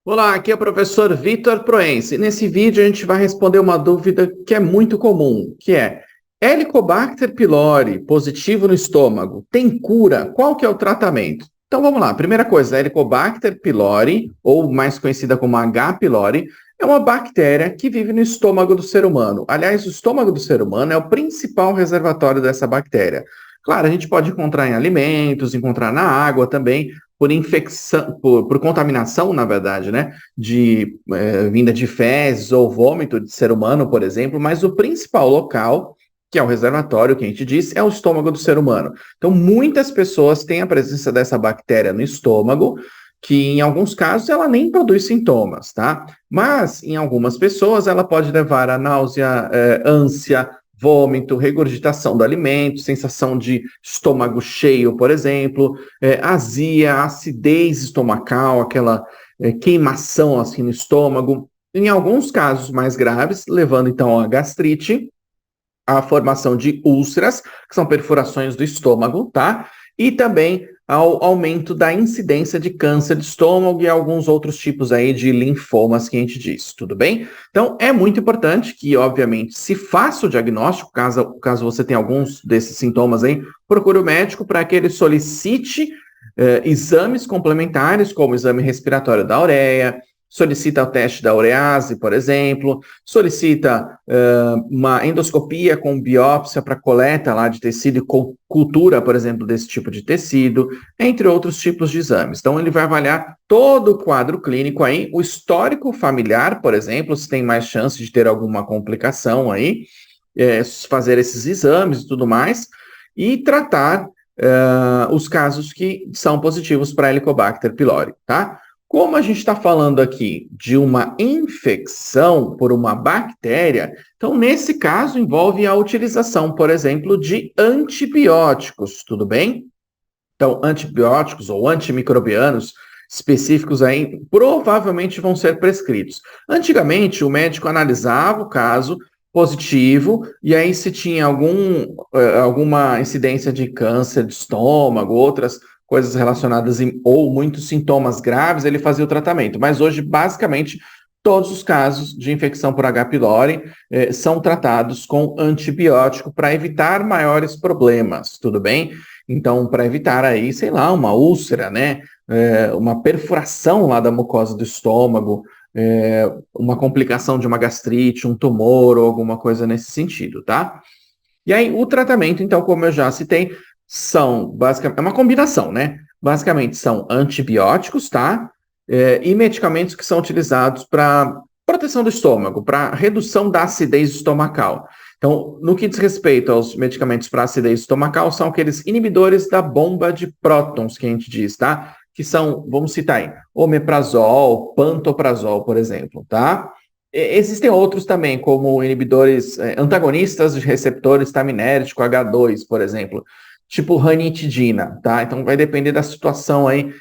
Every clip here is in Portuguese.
Olá, aqui é o professor Vitor Proença. Nesse vídeo a gente vai responder uma dúvida que é muito comum, que é Helicobacter pylori positivo no estômago, tem cura? Qual que é o tratamento? Então vamos lá, primeira coisa, Helicobacter pylori, ou mais conhecida como H. pylori, é uma bactéria que vive no estômago do ser humano. Aliás, o estômago do ser humano é o principal reservatório dessa bactéria. Claro, a gente pode encontrar em alimentos, encontrar na água também, por infecção, por contaminação, na verdade, né, de vinda de fezes ou vômito de ser humano, por exemplo, mas o principal local, que é o reservatório, que a gente disse, é o estômago do ser humano. Então, muitas pessoas têm a presença dessa bactéria no estômago, que em alguns casos ela nem produz sintomas, tá? Mas em algumas pessoas ela pode levar a náusea, ânsia, vômito, regurgitação do alimento, sensação de estômago cheio, por exemplo, azia, acidez estomacal, aquela queimação assim no estômago. Em alguns casos mais graves, levando então a gastrite, a formação de úlceras, que são perfurações do estômago, tá? E também ao aumento da incidência de câncer de estômago e alguns outros tipos aí de linfomas que a gente diz, tudo bem? Então, é muito importante que, obviamente, se faça o diagnóstico, caso você tenha alguns desses sintomas aí, procure o médico para que ele solicite exames complementares, como o exame respiratório da ureia, solicita o teste da urease, por exemplo, solicita uma endoscopia com biópsia para coleta lá de tecido e cultura, por exemplo, desse tipo de tecido, entre outros tipos de exames. Então, ele vai avaliar todo o quadro clínico aí, o histórico familiar, por exemplo, se tem mais chance de ter alguma complicação aí, fazer esses exames e tudo mais, e tratar os casos que são positivos para Helicobacter pylori, tá? Como a gente está falando aqui de uma infecção por uma bactéria, então nesse caso envolve a utilização, por exemplo, de antibióticos, tudo bem? Então, antibióticos ou antimicrobianos específicos aí provavelmente vão ser prescritos. Antigamente, o médico analisava o caso positivo e aí se tinha alguma incidência de câncer de estômago, outras coisas relacionadas ou muitos sintomas graves, ele fazia o tratamento. Mas hoje, basicamente, todos os casos de infecção por H. pylori são tratados com antibiótico para evitar maiores problemas, tudo bem? Então, para evitar aí, sei lá, uma úlcera, né? Uma perfuração lá da mucosa do estômago, uma complicação de uma gastrite, um tumor ou alguma coisa nesse sentido, tá? E aí, o tratamento, então, como eu já citei, são basicamente, é uma combinação, né? Basicamente são antibióticos, tá? E medicamentos que são utilizados para proteção do estômago, para redução da acidez estomacal. Então, no que diz respeito aos medicamentos para acidez estomacal, são aqueles inibidores da bomba de prótons, que a gente diz, tá? Que são, vamos citar aí, omeprazol, pantoprazol, por exemplo, tá? Existem outros também, como inibidores antagonistas de receptores taminérgico H2, por exemplo, tipo ranitidina, tá? Então vai depender da situação aí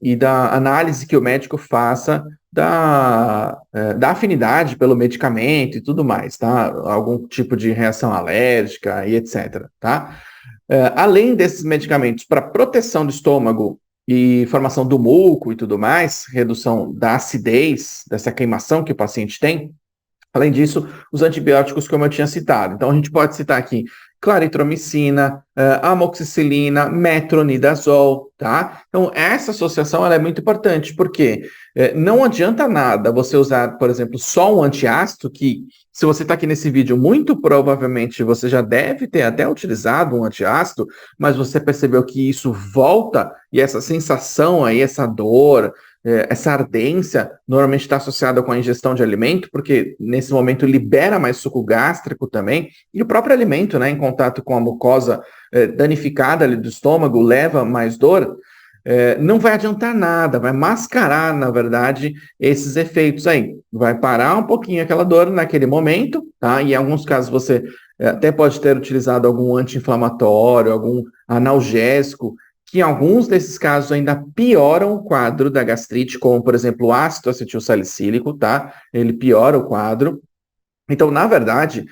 e da análise que o médico faça da afinidade pelo medicamento e tudo mais, tá? Algum tipo de reação alérgica e etc, tá? Além desses medicamentos para proteção do estômago e formação do muco e tudo mais, redução da acidez, dessa queimação que o paciente tem, além disso, os antibióticos, como eu tinha citado. Então, a gente pode citar aqui claritromicina, amoxicilina, metronidazol, tá? Então, essa associação ela é muito importante, porque não adianta nada você usar, por exemplo, só um antiácido, que se você está aqui nesse vídeo, muito provavelmente você já deve ter até utilizado um antiácido, mas você percebeu que isso volta e essa sensação aí, essa dor, essa ardência normalmente está associada com a ingestão de alimento, porque nesse momento libera mais suco gástrico também, e o próprio alimento, né, em contato com a mucosa danificada ali do estômago, leva mais dor. Não vai adiantar nada, vai mascarar, na verdade, esses efeitos aí. Vai parar um pouquinho aquela dor naquele momento, tá? E em alguns casos você até pode ter utilizado algum anti-inflamatório, algum analgésico, que em alguns desses casos ainda pioram o quadro da gastrite, como, por exemplo, o ácido acetilsalicílico, tá? Ele piora o quadro. Então, na verdade,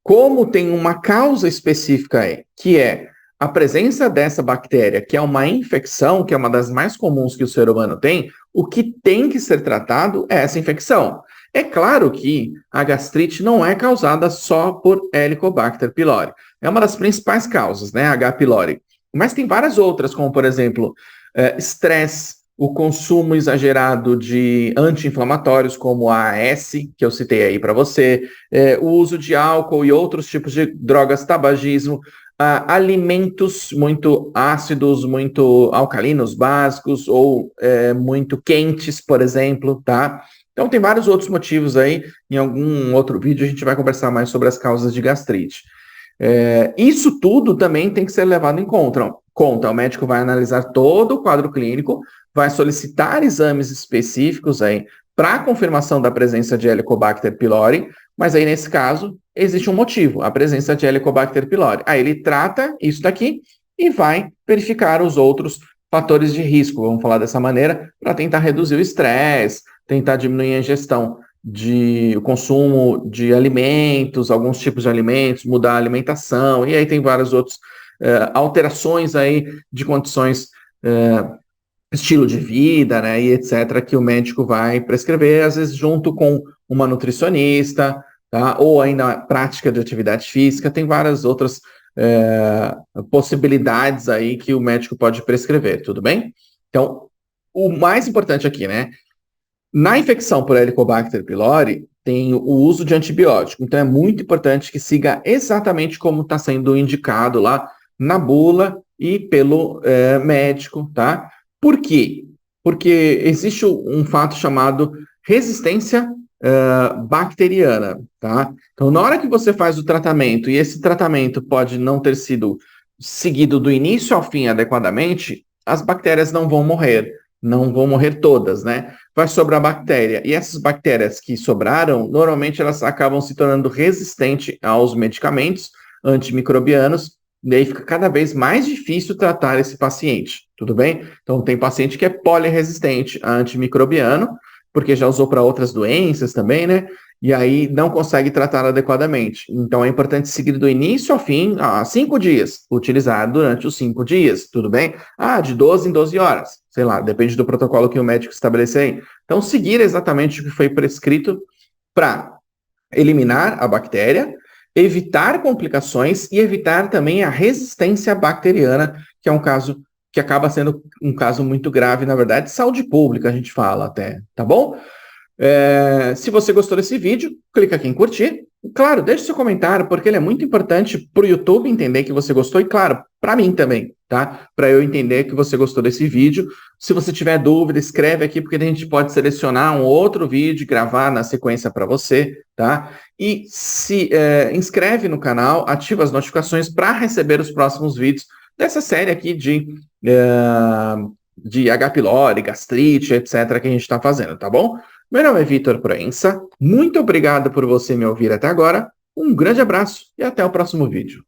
como tem uma causa específica aí, que é a presença dessa bactéria, que é uma infecção, que é uma das mais comuns que o ser humano tem, o que tem que ser tratado é essa infecção. É claro que a gastrite não é causada só por Helicobacter pylori. É uma das principais causas, né, H. pylori. Mas tem várias outras, como, por exemplo, estresse, o consumo exagerado de anti-inflamatórios, como a AS, que eu citei aí para você, o uso de álcool e outros tipos de drogas, tabagismo, alimentos muito ácidos, muito alcalinos básicos ou muito quentes, por exemplo, tá? Então tem vários outros motivos aí. Em algum outro vídeo a gente vai conversar mais sobre as causas de gastrite. Isso tudo também tem que ser levado em conta. O médico vai analisar todo o quadro clínico, vai solicitar exames específicos aí para confirmação da presença de Helicobacter pylori, mas aí nesse caso existe um motivo, a presença de Helicobacter pylori. Aí ele trata isso daqui e vai verificar os outros fatores de risco, vamos falar dessa maneira, para tentar reduzir o estresse, tentar diminuir a ingestão o consumo de alimentos, alguns tipos de alimentos, mudar a alimentação, e aí tem várias outras alterações aí de condições, estilo de vida, né, e etc., que o médico vai prescrever, às vezes junto com uma nutricionista, tá, ou ainda a prática de atividade física, tem várias outras possibilidades aí que o médico pode prescrever, tudo bem? Então, o mais importante aqui, né, na infecção por Helicobacter pylori, tem o uso de antibiótico. Então, é muito importante que siga exatamente como está sendo indicado lá na bula e pelo médico, tá? Por quê? Porque existe um fato chamado resistência bacteriana, tá? Então, na hora que você faz o tratamento, e esse tratamento pode não ter sido seguido do início ao fim adequadamente, as bactérias não vão morrer todas, né? Vai sobrar bactéria. E essas bactérias que sobraram, normalmente elas acabam se tornando resistentes aos medicamentos antimicrobianos, e aí fica cada vez mais difícil tratar esse paciente, tudo bem? Então tem paciente que é poliresistente a antimicrobiano, porque já usou para outras doenças também, né? E aí não consegue tratar adequadamente. Então é importante seguir do início ao fim, 5 dias, utilizar durante os 5 dias, tudo bem? De 12 em 12 horas, sei lá, depende do protocolo que o médico estabelecer aí. Então seguir exatamente o que foi prescrito para eliminar a bactéria, evitar complicações e evitar também a resistência bacteriana, que é um caso que acaba sendo um caso muito grave, na verdade, saúde pública, a gente fala até, tá bom? Se você gostou desse vídeo, clica aqui em curtir. Claro, deixe seu comentário, porque ele é muito importante para o YouTube entender que você gostou e, claro, para mim também, tá? Para eu entender que você gostou desse vídeo. Se você tiver dúvida, escreve aqui, porque a gente pode selecionar um outro vídeo e gravar na sequência para você, tá? E se inscreve no canal, ativa as notificações para receber os próximos vídeos dessa série aqui de H. pylori, gastrite, etc., que a gente está fazendo, tá bom? Meu nome é Vitor Proença, muito obrigado por você me ouvir até agora, um grande abraço e até o próximo vídeo.